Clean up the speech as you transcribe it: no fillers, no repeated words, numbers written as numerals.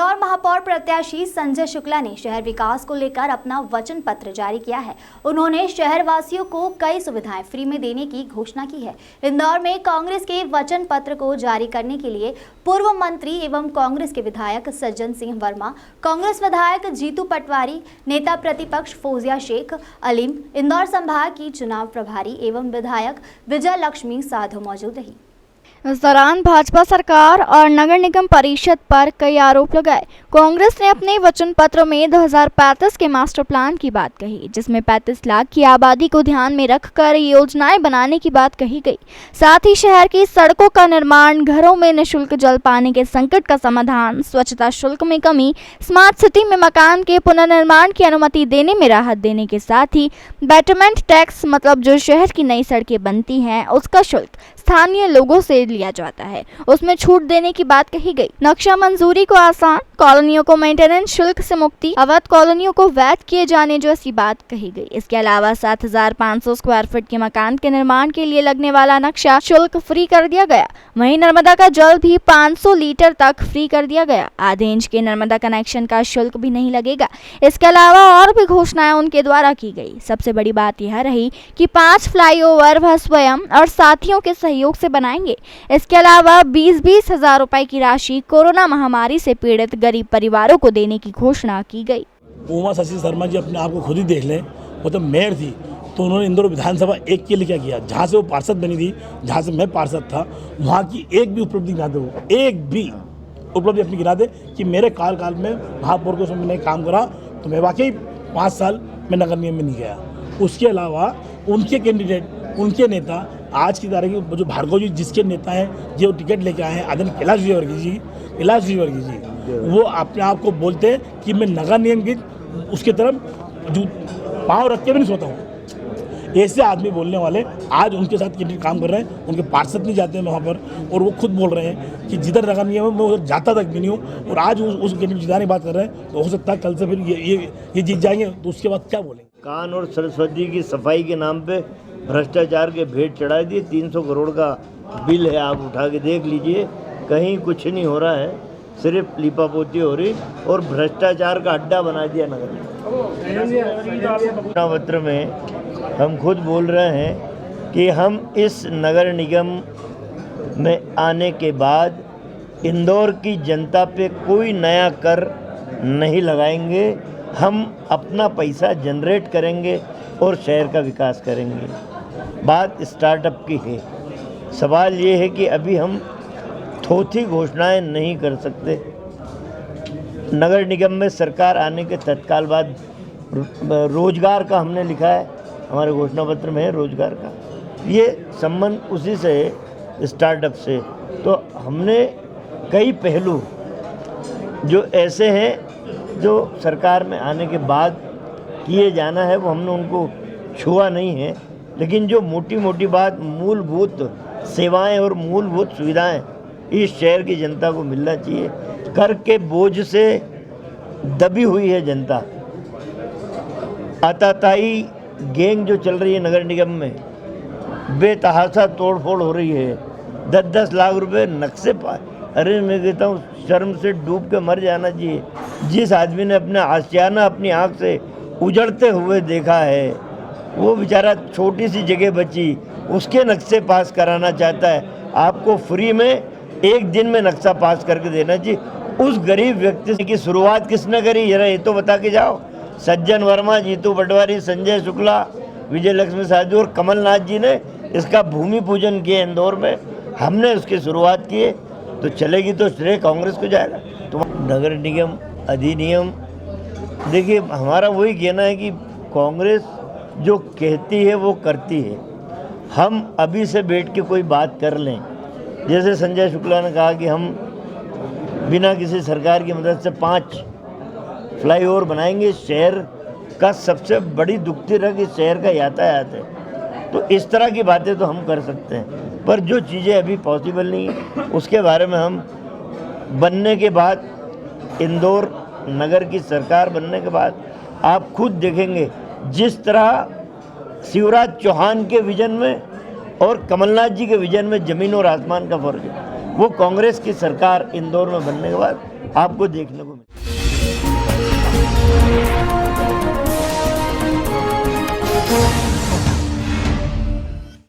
इंदौर महापौर प्रत्याशी संजय शुक्ला ने शहर विकास को लेकर अपना वचन पत्र जारी किया है। उन्होंने शहर वासियों को कई सुविधाएं फ्री में देने की घोषणा की है। इंदौर में कांग्रेस के वचन पत्र को जारी करने के लिए पूर्व मंत्री एवं कांग्रेस के विधायक सज्जन सिंह वर्मा, कांग्रेस विधायक जीतू पटवारी, नेता प्रतिपक्ष फौजिया शेख अलीम, इंदौर संभाग की चुनाव प्रभारी एवं विधायक विजय लक्ष्मी साधु मौजूद रही। इस दौरान भाजपा सरकार और नगर निगम परिषद पर कई आरोप लगाए। कांग्रेस ने अपने वचन पत्र में 2035 के मास्टर प्लान की बात कही, जिसमें 35 लाख की आबादी को ध्यान में रखकर योजनाएं बनाने की बात कही गई। साथ ही शहर की सड़कों का निर्माण, घरों में निःशुल्क जल पाने के संकट का समाधान, स्वच्छता शुल्क में कमी, स्मार्ट सिटी में मकान के पुनर्निर्माण की अनुमति देने में राहत देने के साथ ही बेटरमेंट टैक्स, मतलब जो शहर की नई सड़कें बनती हैं उसका शुल्क स्थानीय लोगों से लिया जाता है, उसमें छूट देने की बात कही गई। नक्शा मंजूरी को आसान, कॉलोनियों को मेंटेनेंस शुल्क से मुक्ति, अवैध कॉलोनियों को वैध किए जाने जैसी बात कही गई। इसके अलावा 7500 स्क्वायर फीट के मकान के निर्माण के लिए लगने वाला नक्शा शुल्क फ्री कर दिया गया। वहीं नर्मदा का जल भी 500 लीटर तक फ्री कर दिया गया। आधे इंच के नर्मदा कनेक्शन का शुल्क भी नहीं लगेगा। इसके अलावा और भी घोषणाएं उनके द्वारा की गई। सबसे बड़ी बात यह रही कि 5 फ्लाईओवर वह स्वयं और साथियों के सहयोग से बनाएंगे। इसके अलावा 20-20 हजार रुपए की राशि कोरोना महामारी से पीड़ित गरीब परिवारों को देने की घोषणा की गई। उमा शशि शर्मा जी अपने आप को खुद ही देख लें, वो तो मेयर थी, तो उन्होंने इंदौर विधानसभा 1 के लिए क्या किया, जहाँ से वो पार्षद बनी थी, जहाँ से मैं पार्षद था, वहाँ की एक भी उपलब्धि गिना दे, वो एक भी उपलब्धि अपनी गिना दे कि मेरे काल में महापौर के उसमें मैंने काम करा, तो मैं वाकई 5 साल में नगर निगम में नहीं गया। उसके अलावा उनके कैंडिडेट, उनके नेता आज की तारीख में जो भार्गव जी जिसके नेता हैं, जो टिकट लेके आए हैं, आदरणीय कैलाश विजयवर्गीय जी, वो अपने आप को बोलते हैं कि मैं नगर निगम की उसके तरफ जो पाँव रख के भी नहीं सोता हूँ। ऐसे आदमी बोलने वाले आज उनके साथ कैंडिडेट काम कर रहे हैं, उनके पार्षद नहीं जाते हैं वहाँ पर, और वो खुद बोल रहे हैं कि जिधर नगर निगम है मैं उधर जाता तक भी नहीं हूँ, और आज उस कैंडिडेट जिताने की बात कर रहे हैं, तो हो सकता है कल से फिर ये जीत जाएंगे, तो उसके बाद क्या बोलेंगे। कान और सरस्वती की सफाई के नाम पे भ्रष्टाचार के भेंट चढ़ा दिए। 300 करोड़ का बिल है, आप उठा के देख लीजिए, कहीं कुछ नहीं हो रहा है, सिर्फ लिपापोती हो रही और भ्रष्टाचार का अड्डा बना दिया नगर निगम। पत्र में हम खुद बोल रहे हैं कि हम इस नगर निगम में आने के बाद इंदौर की जनता पे कोई नया कर नहीं लगाएंगे। हम अपना पैसा जनरेट करेंगे और शहर का विकास करेंगे। बात स्टार्टअप की है। सवाल ये है कि अभी हम थोथी घोषणाएं नहीं कर सकते। नगर निगम में सरकार आने के तत्काल बाद रोजगार का हमने लिखा है, हमारे घोषणा पत्र में है रोजगार का, ये संबंध उसी से है, स्टार्टअप से। तो हमने कई पहलू जो ऐसे हैं जो सरकार में आने के बाद किए जाना है, वो हमने उनको छुआ नहीं है, लेकिन जो मोटी मोटी बात, मूलभूत सेवाएं और मूलभूत सुविधाएं इस शहर की जनता को मिलना चाहिए। कर के बोझ से दबी हुई है जनता। आताताई गैंग जो चल रही है नगर निगम में, बेतहाशा तोड़फोड़ हो रही है। 10-10 लाख रुपए नक्शे अरे मैं कहता हूँ शर्म से डूब के मर जाना चाहिए। जिस आदमी ने अपना आशियाना अपनी आँख से उजड़ते हुए देखा है, वो बेचारा छोटी सी जगह बची, उसके नक्शे पास कराना चाहता है। आपको फ्री में एक दिन में नक्शा पास करके देना चाहिए। उस गरीब व्यक्ति की शुरुआत किसने करी, जरा ये तो बता के जाओ। सज्जन वर्मा, जीतू पटवारी, संजय शुक्ला, विजय लक्ष्मी साधु और कमलनाथ जी ने इसका भूमि पूजन किया इंदौर में। हमने उसकी शुरुआत की है, तो चलेगी तो श्रेय कांग्रेस को जाएगा। तो नगर निगम अधिनियम, देखिए हमारा वही कहना है कि कांग्रेस जो कहती है वो करती है। हम अभी से बैठ के कोई बात कर लें, जैसे संजय शुक्ला ने कहा कि हम बिना किसी सरकार की मदद से 5 फ्लाईओवर बनाएंगे। शहर का सबसे बड़ी दुखती रग इस शहर का यातायात है, तो इस तरह की बातें तो हम कर सकते हैं, पर जो चीज़ें अभी पॉसिबल नहीं उसके बारे में हम बनने के बाद, इंदौर नगर की सरकार बनने के बाद आप खुद देखेंगे जिस तरह शिवराज चौहान के विजन में और कमलनाथ जी के विजन में ज़मीन और आसमान का फर्क है। वो कांग्रेस की सरकार इंदौर में बनने के बाद आपको देखने को मिले।